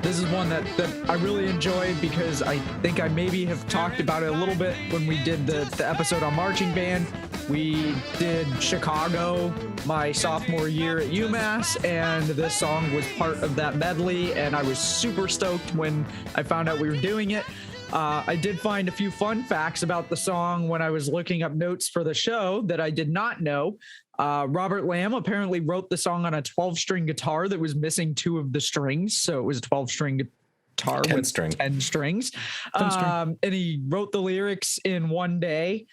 This is one that I really enjoyed because I think I maybe have talked about it a little bit when we did the episode on marching band. We did Chicago my sophomore year at UMass, and this song was part of that medley, and I was super stoked when I found out we were doing it. I did find a few fun facts about the song when I was looking up notes for the show that I did not know. Robert Lamb apparently wrote the song on a 12-string guitar that was missing 2 of the strings. So it was a 12-string guitar with 10 strings. And he wrote the lyrics in one day.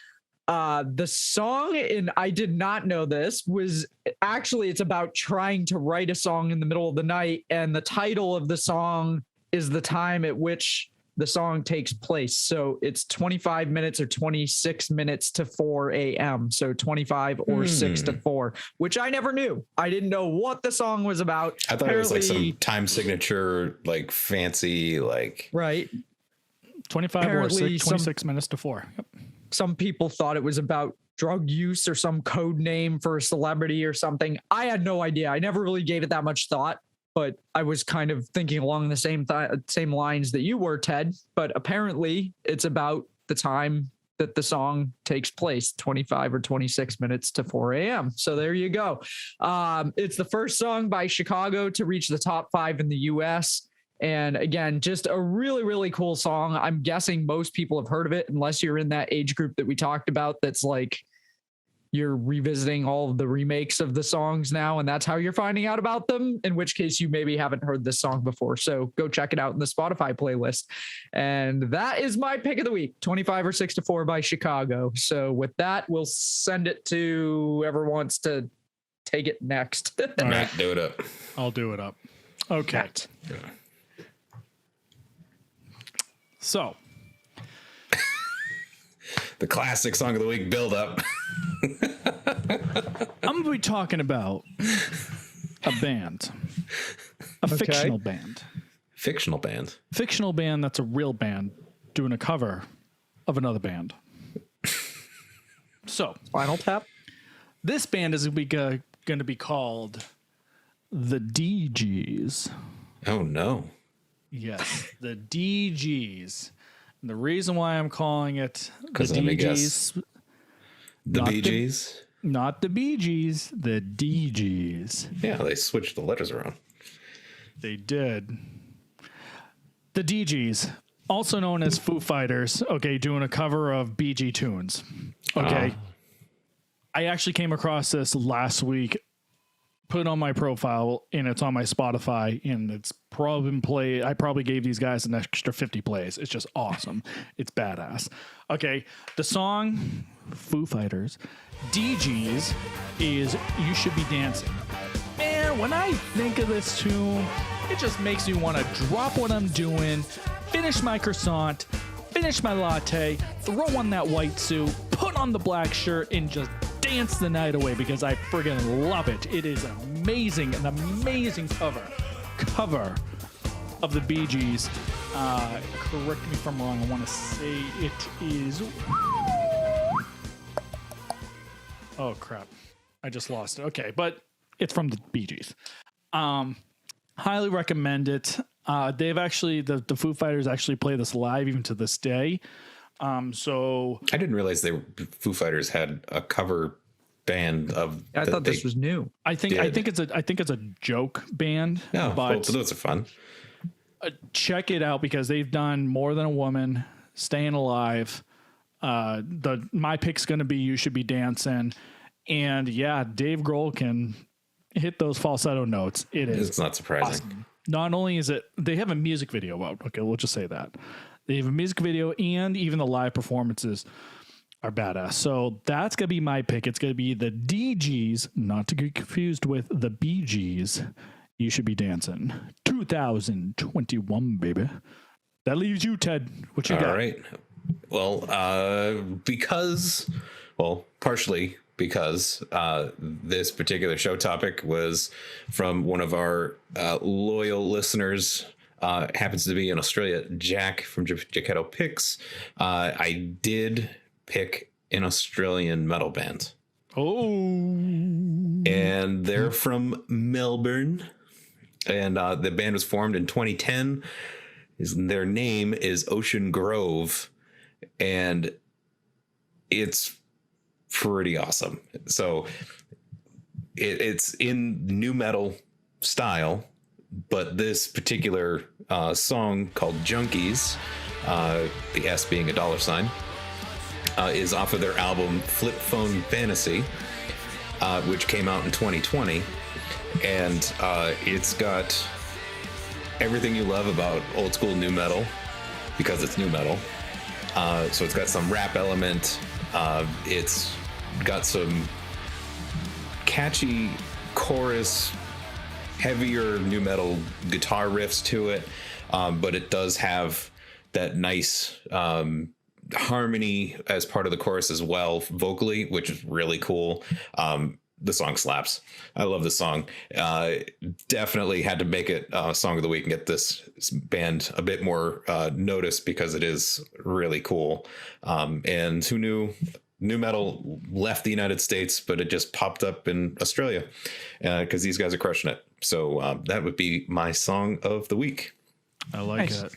The song, and I did not know this, was actually, it's about trying to write a song in the middle of the night. And the title of the song is the time at which the song takes place. So it's 25 minutes or 26 minutes to 4 a.m. So 25 or 6 to 4, which I never knew. I didn't know what the song was about. I thought it was like some time signature, like fancy, like. Right. 25 or 26 minutes to 4. Yep. Some people thought it was about drug use or some code name for a celebrity or something. I had no idea. I never really gave it that much thought, but I was kind of thinking along the same lines that you were, Ted. But apparently it's about the time that the song takes place, 25 or 26 minutes to 4 a.m. So there you go. It's the first song by Chicago to reach the top 5 in the U.S., and again, just a really, really cool song. I'm guessing most people have heard of it, unless you're in that age group that we talked about. That's like, you're revisiting all of the remakes of the songs now, and that's how you're finding out about them, in which case you maybe haven't heard this song before. So go check it out in the Spotify playlist. And that is my pick of the week, 25 or 6 to 4 by Chicago. So with that, we'll send it to whoever wants to take it next. Matt, do it up. I'll do it up. Okay. Matt. Yeah. So, the classic song of the week build up. I'm going to be talking about a band, fictional band. Fictional band. Fictional band that's a real band doing a cover of another band. So, Spinal Tap. This band is going to be called the DGs. Oh no. Yes, the DGs. And the reason why I'm calling it the DGs, the Bee Gees, Not the Bee Gees, the DGs. Yeah, they switched the letters around. They did. The DGs, also known as Foo Fighters, okay, doing a cover of Bee Gee tunes. Okay. I actually came across this last week, put it on my profile, and it's on my Spotify, and it's probably been played. I probably gave these guys an extra 50 plays. It's just awesome. It's badass. Okay. The song Foo Fighters, DGs, is You Should Be Dancing. Man, when I think of this tune, it just makes me want to drop what I'm doing, finish my croissant, finish my latte, throw on that white suit, put on the black shirt, and just dance the night away because I friggin' love it. It is amazing, an amazing cover of the Bee Gees. Correct me if I'm wrong. I want to say it is. Oh crap! I just lost it. Okay, but it's from the Bee Gees. Highly recommend it. They've actually the Foo Fighters actually play this live even to this day. So I didn't realize Foo Fighters had a cover band of. I thought this was new. I think it's a joke band. No, but those are fun. Check it out because they've done More Than a Woman, Staying Alive. My pick's going to be You Should Be Dancing, and yeah, Dave Grohl can hit those falsetto notes. It's not surprising. Awesome. Not only is it, they have a music video out. Okay, we'll just say that. They have a music video and even the live performances are badass. So that's going to be my pick. It's going to be the DGs, not to get confused with the Bee Gees. You Should Be Dancing. 2021, baby. That leaves you, Ted. What you got? All right. Well, partially because this particular show topic was from one of our loyal listeners, happens to be in Australia, Jack from Jacketto Picks. I did pick an Australian metal band. Oh. And they're from Melbourne. And the band was formed in 2010. Their name is Ocean Grove. And it's pretty awesome. So it's in nu metal style, but this particular song called Junkies, the S being a $, is off of their album Flip Phone Fantasy, which came out in 2020. And it's got everything you love about old school nu metal because it's nu metal. So it's got some rap element. It's got some catchy chorus, heavier nu metal guitar riffs to it. But it does have that nice harmony as part of the chorus as well, vocally, which is really cool. The song slaps. I love the song. Definitely had to make it Song of the Week and get this band a bit more notice because it is really cool. And who knew nu metal left the United States, but it just popped up in Australia because these guys are crushing it. So that would be my Song of the Week. I like it.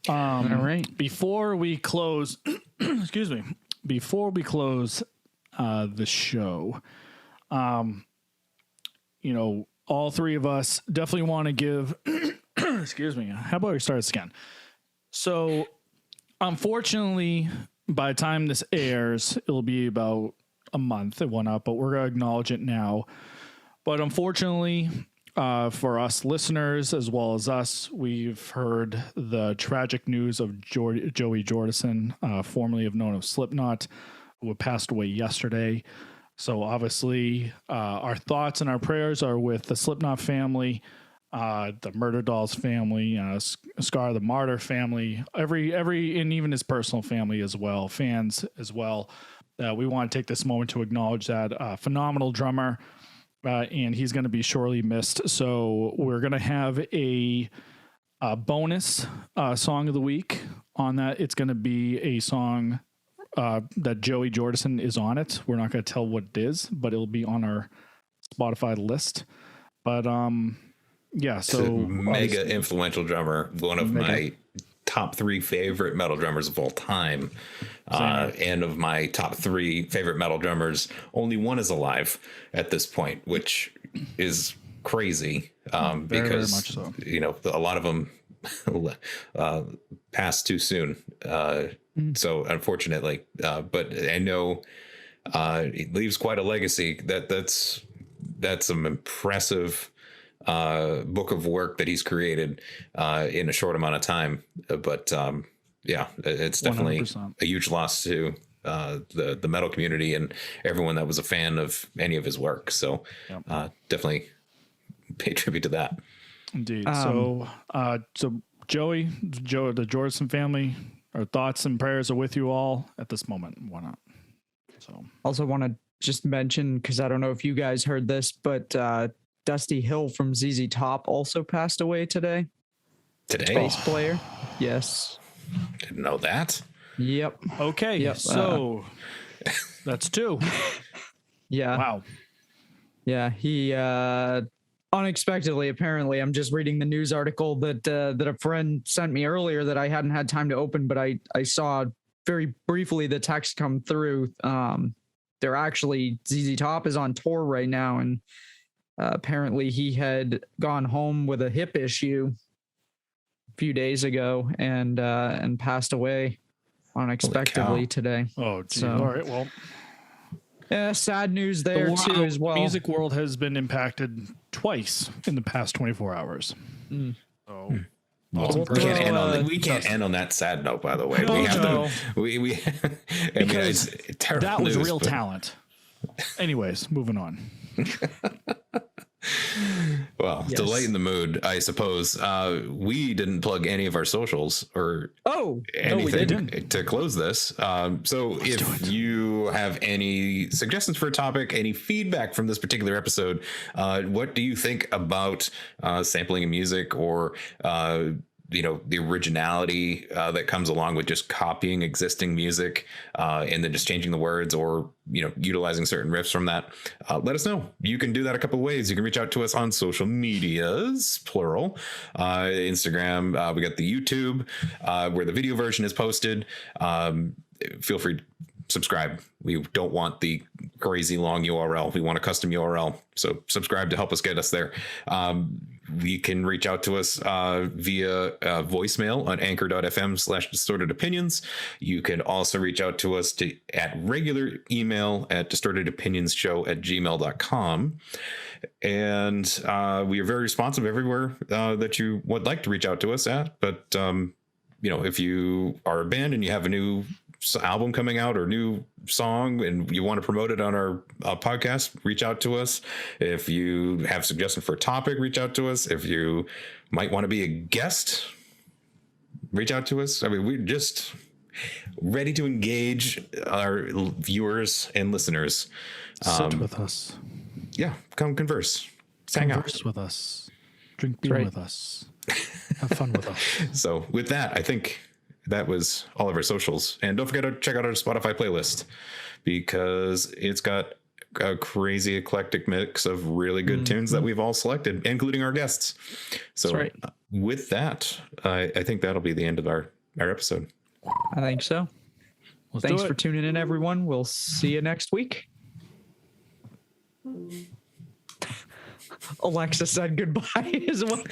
All right. Before we close, excuse me, before we close the show, all three of us definitely want to give, excuse me, how about we start this again? So unfortunately, by the time this airs, it'll be about a month it went up, but we're going to acknowledge it now. But unfortunately, for us listeners, as well as us, we've heard the tragic news of Joey Jordison, formerly known as Slipknot, who passed away yesterday. So obviously, our thoughts and our prayers are with the Slipknot family, the Murder Dolls family, Scar the Martyr family, every, and even his personal family as well, fans as well. We want to take this moment to acknowledge that phenomenal drummer, and he's going to be sorely missed. So we're going to have a bonus song of the week on that. It's going to be a song that Joey Jordison is on it. We're not going to tell what it is, but it'll be on our Spotify list. But yeah, so mega influential drummer, one of my top 3 favorite metal drummers of all time. And of my top 3 favorite metal drummers, only one is alive at this point, which is crazy. Because very much so. A lot of them passed too soon. So unfortunately, but I know it leaves quite a legacy. That's some impressive book of work that he's created in a short amount of time. But it's definitely 100%. A huge loss to the metal community and everyone that was a fan of any of his work. So definitely pay tribute to that. Indeed. So Joey, the Jordison family, our thoughts and prayers are with you all at this moment. Why not? So also want to just mention, because I don't know if you guys heard this, but Dusty Hill from ZZ Top also passed away today. Bass player. Yes. Didn't know that. Yep. Okay. Yep. So that's 2. Yeah. Wow. Yeah. He unexpectedly, apparently, I'm just reading the news article that a friend sent me earlier that I hadn't had time to open, but I saw very briefly the text come through. They're actually, ZZ Top is on tour right now, and apparently he had gone home with a hip issue a few days ago and passed away unexpectedly today. Oh, geez. So, all right. Well, yeah, sad news there too as well. The music world has been impacted twice in the past 24 hours. So well, we can't end on that sad note, by the way. Because it's terrible that was real talent. Anyways, moving on. Well, yes. To lighten the mood, I suppose, we didn't plug any of our socials or anything to close this. So if you have any suggestions for a topic, any feedback from this particular episode, what do you think about sampling music or the originality that comes along with just copying existing music and then just changing the words or utilizing certain riffs from that? Let us know. You can do that a couple of ways. You can reach out to us on social medias, plural, Instagram. We got the YouTube where the video version is posted. Feel free to subscribe. We don't want the crazy long URL. We want a custom URL. So subscribe to help us get us there. We can reach out to us via voicemail on anchor.fm/distortedopinions. You can also reach out to us at regular email at distortedopinionsshow@gmail.com. And we are very responsive everywhere that you would like to reach out to us at. But, if you are a band and you have a new album coming out or new song and you want to promote it on our podcast, reach out to us. If you have suggestions for a topic, reach out to us. If you might want to be a guest, reach out to us. I mean, we're just ready to engage our viewers and listeners. Sit with us. Yeah, come converse. Hang out with us. Drink beer with us. Have fun with us. So with that, I think that was all of our socials. And don't forget to check out our Spotify playlist because it's got a crazy eclectic mix of really good tunes that we've all selected, including our guests. So with that, I think that'll be the end of our episode. I think so. Thanks for tuning in, everyone. We'll see you next week. Alexa said goodbye as well.